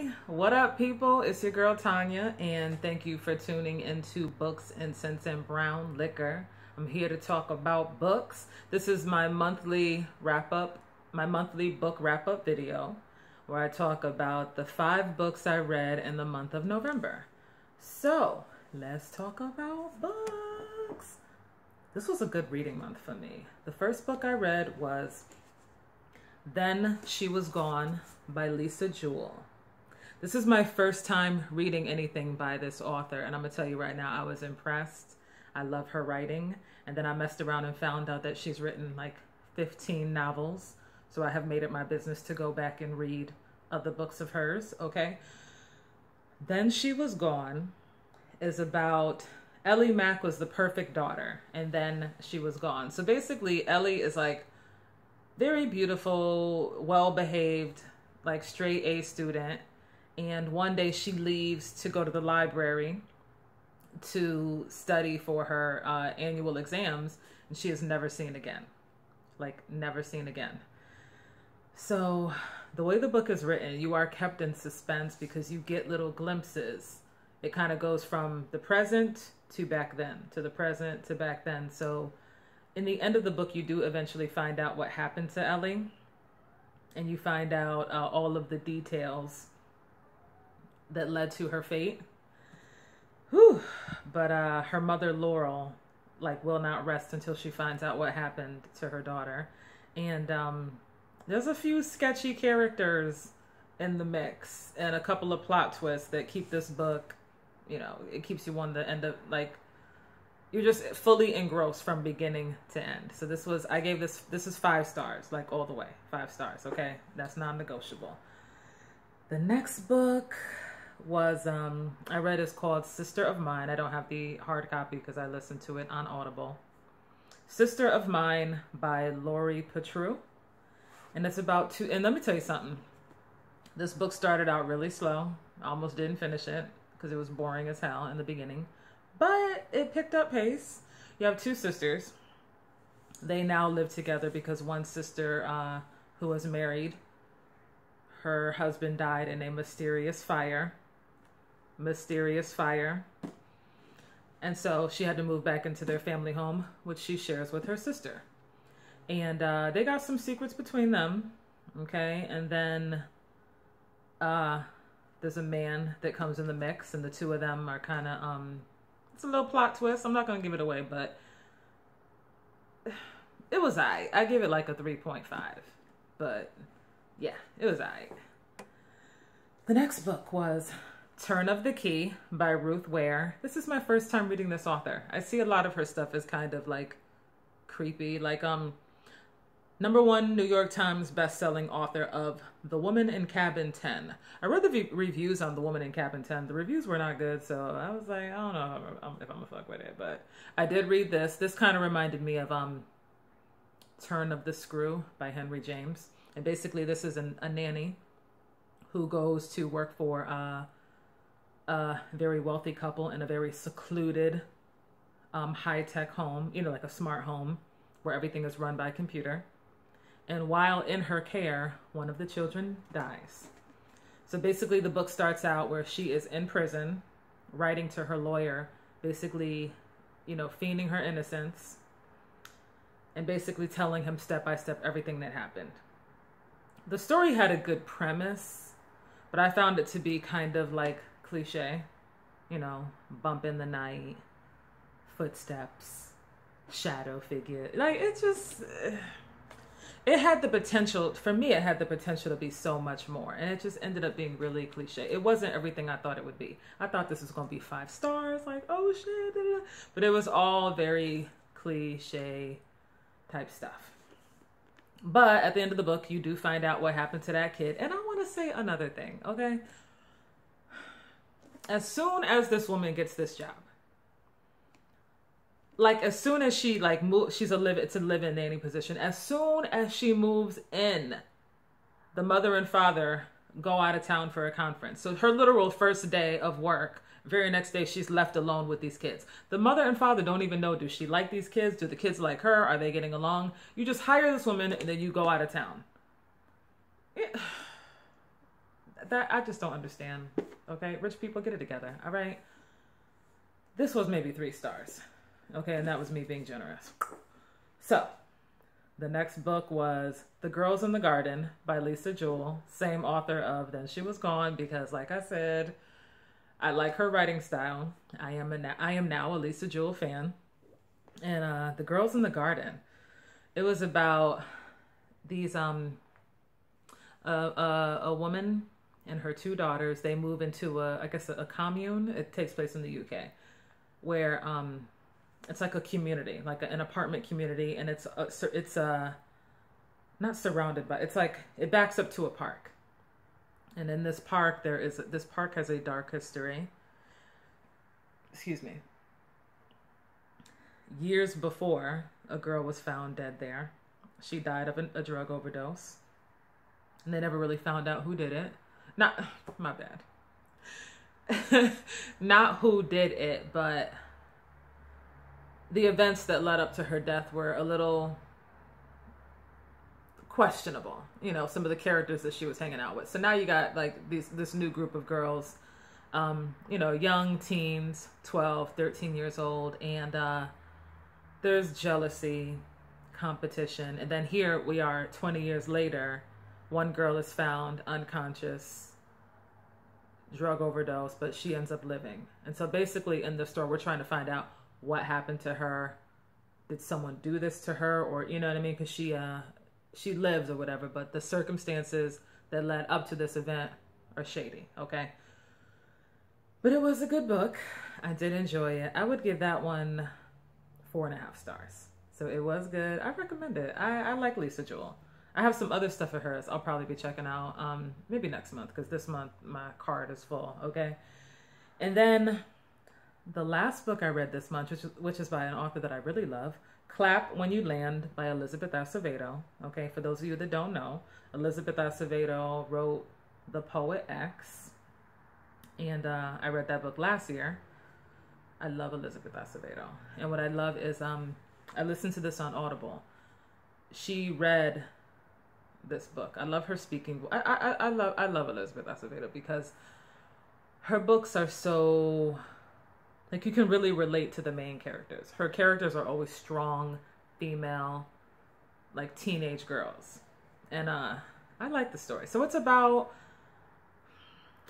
Hey, what up, people? It's your girl Tanya, and thank you for tuning into Books, Incense, and Brown Liquor. I'm here to talk about books. This is my monthly book wrap up video, where I talk about the 5 books I read in the month of November. So, let's talk about books. This was a good reading month for me. The first book I read was Then She Was Gone by Lisa Jewell. This is my first time reading anything by this author, and I'm gonna tell you right now, I was impressed. I love her writing, and then I messed around and found out that she's written like 15 novels, so I have made it my business to go back and read other books of hers, okay? Then She Was Gone is about Ellie Mack was the perfect daughter, and then she was gone. So basically, Ellie is like very beautiful, well-behaved, like straight A student. And one day she leaves to go to the library to study for her annual exams, and she is never seen again. Like, never seen again. So the way the book is written, you are kept in suspense because you get little glimpses. It kind of goes from the present to back then, to the present to back then. So in the end of the book, you do eventually find out what happened to Ellie, and you find out all of the details that led to her fate. Whew. But her mother, Laurel, like, will not rest until she finds out what happened to her daughter. And there's a few sketchy characters in the mix and a couple of plot twists that keep this book, you know, it keeps you on the end of, like, you're just fully engrossed from beginning to end. So I gave this is 5 stars, like all the way, 5 stars, okay? That's non-negotiable. The next book was, I read, is called Sister of Mine. I don't have the hard copy because I listened to it on Audible. Sister of Mine by Lori Petru. And it's about and let me tell you something. This book started out really slow. I almost didn't finish it because it was boring as hell in the beginning. But it picked up pace. You have 2 sisters. They now live together because one sister who was married, her husband died in a mysterious fire. And so she had to move back into their family home, which she shares with her sister. And they got some secrets between them, okay? And then there's a man that comes in the mix, and the 2 of them are kind of, it's a little plot twist. I'm not going to give it away, but it was alright. I give it like a 3.5, but yeah, it was alright. The next book was Turn of the Key by Ruth Ware. This is my first time reading this author. I see a lot of her stuff as kind of like creepy, like #1 New York Times best-selling author of The Woman in Cabin 10. I read the reviews on The Woman in Cabin 10. The reviews were not good, so I was like, I don't know if I'm gonna fuck with it, but I did read this. This kind of reminded me of Turn of the Screw by Henry James. And basically this is a nanny who goes to work for a very wealthy couple in a very secluded high-tech home, you know, like a smart home where everything is run by computer. And while in her care, one of the children dies. So basically the book starts out where she is in prison, writing to her lawyer, basically, you know, feigning her innocence and basically telling him step by step everything that happened. The story had a good premise, but I found it to be kind of like cliche, you know, bump in the night, footsteps, shadow figure. Like, it just, it had the potential, for me, it had the potential to be so much more. And it just ended up being really cliche. It wasn't everything I thought it would be. I thought this was going to be 5 stars, like, oh shit, da, da, da. But it was all very cliche type stuff. But at the end of the book, you do find out what happened to that kid. And I want to say another thing, okay? As soon as this woman gets this job, like, as soon as she, like, it's a live-in nanny position. As soon as she moves in, the mother and father go out of town for a conference. So her literal first day of work, very next day, she's left alone with these kids. The mother and father don't even know, do she like these kids? Do the kids like her? Are they getting along? You just hire this woman and then you go out of town. that I just don't understand. Okay, rich people, get it together. All right. This was maybe 3 stars. Okay, and that was me being generous. So, the next book was The Girls in the Garden by Lisa Jewell, same author of Then She Was Gone, because like I said, I like her writing style. I am now a Lisa Jewell fan. And The Girls in the Garden, it was about these a woman and her 2 daughters. They move into a commune. It takes place in the UK, where it's like a community, like an apartment community, and it's not surrounded by. It's like it backs up to a park, and in this park this park has a dark history. Excuse me. Years before, a girl was found dead there. She died of a drug overdose, and they never really found out who did it. Not my bad. Not who did it, but the events that led up to her death were a little questionable. You know, some of the characters that she was hanging out with. So now you got like this new group of girls, you know, young teens, 12, 13 years old. And there's jealousy, competition. And then here we are 20 years later, one girl is found unconscious, drug overdose, but she ends up living. And so basically in the story, we're trying to find out what happened to her. Did someone do this to her? Or, you know what I mean? Because she lives or whatever, but the circumstances that led up to this event are shady, okay? But it was a good book. I did enjoy it. I would give that one 4.5 stars. So it was good. I recommend it. I like Lisa Jewell. I have some other stuff of hers I'll probably be checking out maybe next month, because this month my card is full, okay? And then the last book I read this month, which is by an author that I really love, Clap When You Land by Elizabeth Acevedo. Okay, for those of you that don't know, Elizabeth Acevedo wrote The Poet X, and I read that book last year. I love Elizabeth Acevedo, and what I love is I listened to this on Audible. She read this book. I love her speaking. I love Elizabeth Acevedo because her books are so, like, you can really relate to the main characters. Her characters are always strong, female, like teenage girls. And I like the story. So it's about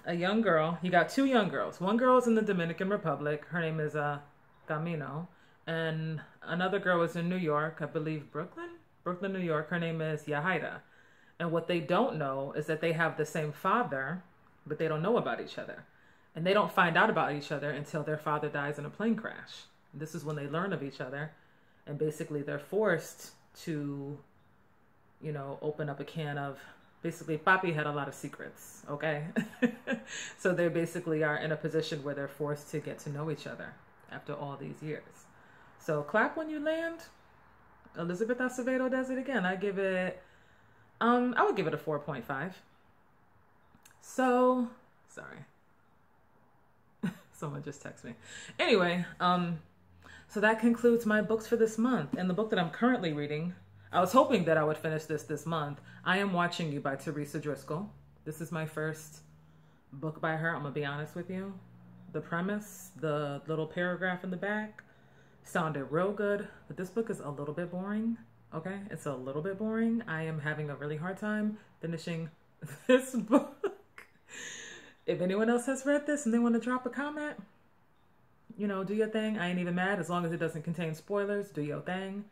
a young girl. You got 2 young girls. One girl is in the Dominican Republic. Her name is Camino. And another girl is in New York, I believe Brooklyn, New York. Her name is Yahaira. And what they don't know is that they have the same father, but they don't know about each other. And they don't find out about each other until their father dies in a plane crash. And this is when they learn of each other. And basically they're forced to, you know, open up a can of, basically Papi had a lot of secrets, okay? So they basically are in a position where they're forced to get to know each other after all these years. So Clap When You Land, Elizabeth Acevedo does it again. I would give it a 4.5. So, sorry. Someone just texted me. Anyway, so that concludes my books for this month. And the book that I'm currently reading, I was hoping that I would finish this month. I Am Watching You by Teresa Driscoll. This is my first book by her. I'm going to be honest with you. The premise, the little paragraph in the back, sounded real good. But this book is a little bit boring. Okay? It's a little bit boring. I am having a really hard time finishing this book. If anyone else has read this and they want to drop a comment, you know, do your thing. I ain't even mad. As long as it doesn't contain spoilers, do your thing.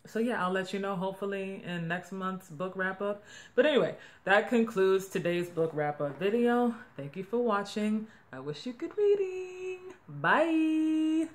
So yeah, I'll let you know hopefully in next month's book wrap up. But anyway, that concludes today's book wrap up video. Thank you for watching. I wish you good reading. Bye.